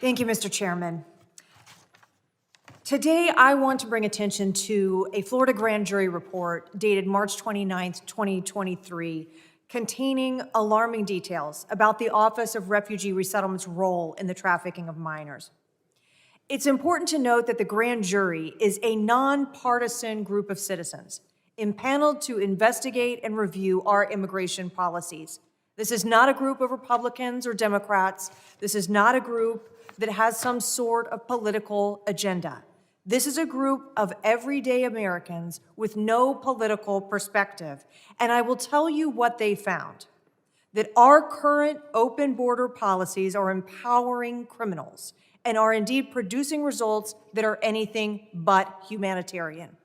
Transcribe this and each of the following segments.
Thank you, Mr. Chairman. Today, I want to bring attention to a Florida grand jury report dated March 29th, 2023, containing alarming details about the Office of Refugee Resettlement's role in the trafficking of minors. It's important to note that the grand jury is a nonpartisan group of citizens impaneled to investigate and review our immigration policies. This is not a group of Republicans or Democrats. This is not a group that has some sort of political agenda. This is a group of everyday Americans with no political perspective. And I will tell you what they found: that our current open border policies are empowering criminals and are indeed producing results that are anything but humanitarian.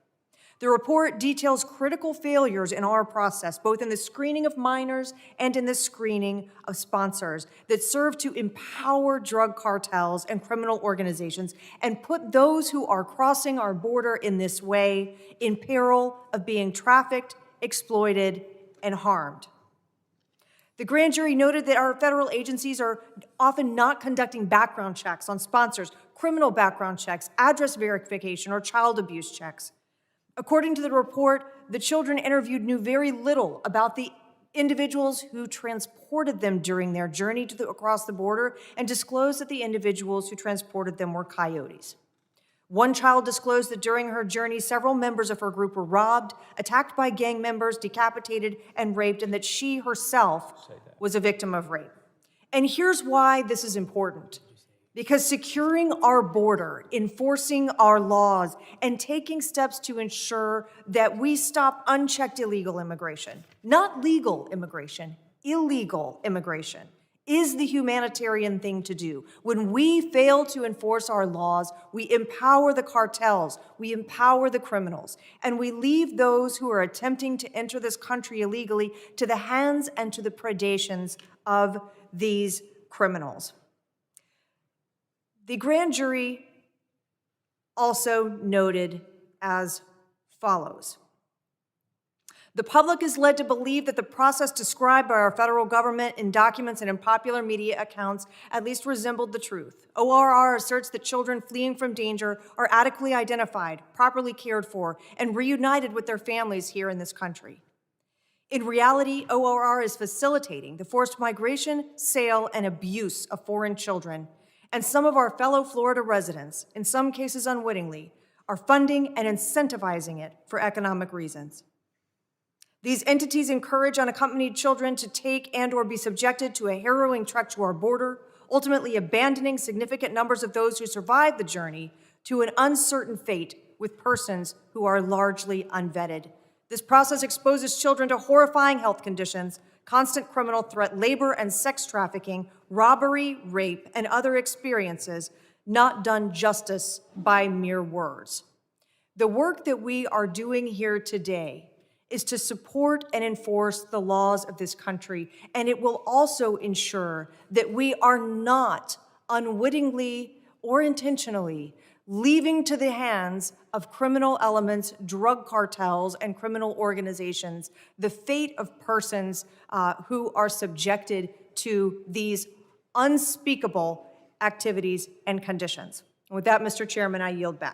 The report details critical failures in our process, both in the screening of minors and in the screening of sponsors, that serve to empower drug cartels and criminal organizations and put those who are crossing our border in this way in peril of being trafficked, exploited, and harmed. The grand jury noted that our federal agencies are often not conducting background checks on sponsors, criminal background checks, address verification, or child abuse checks. According to the report, the children interviewed knew very little about the individuals who transported them during their journey across the border, and disclosed that the individuals who transported them were coyotes. One child disclosed that during her journey, several members of her group were robbed, attacked by gang members, decapitated, and raped, and that she herself was a victim of rape. And here's why this is important. Because securing our border, enforcing our laws, and taking steps to ensure that we stop unchecked illegal immigration, not legal immigration, illegal immigration, is the humanitarian thing to do. When we fail to enforce our laws, we empower the cartels, we empower the criminals, and we leave those who are attempting to enter this country illegally to the hands and to the predations of these criminals. The grand jury also noted as follows: the public is led to believe that the process described by our federal government in documents and in popular media accounts at least resembled the truth. ORR asserts that children fleeing from danger are adequately identified, properly cared for, and reunited with their families here in this country. In reality, ORR is facilitating the forced migration, sale, and abuse of foreign children. And some of our fellow Florida residents, in some cases unwittingly, are funding and incentivizing it for economic reasons. These entities encourage unaccompanied children to take and/or be subjected to a harrowing trek to our border, ultimately abandoning significant numbers of those who survive the journey to an uncertain fate with persons who are largely unvetted. This process exposes children to horrifying health conditions, constant criminal threat, labor and sex trafficking, robbery, rape, and other experiences not done justice by mere words. The work that we are doing here today is to support and enforce the laws of this country, and it will also ensure that we are not unwittingly or intentionally leaving to the hands of criminal elements, drug cartels, and criminal organizations the fate of persons who are subjected to these unspeakable activities and conditions. And with that, Mr. Chairman, I yield back.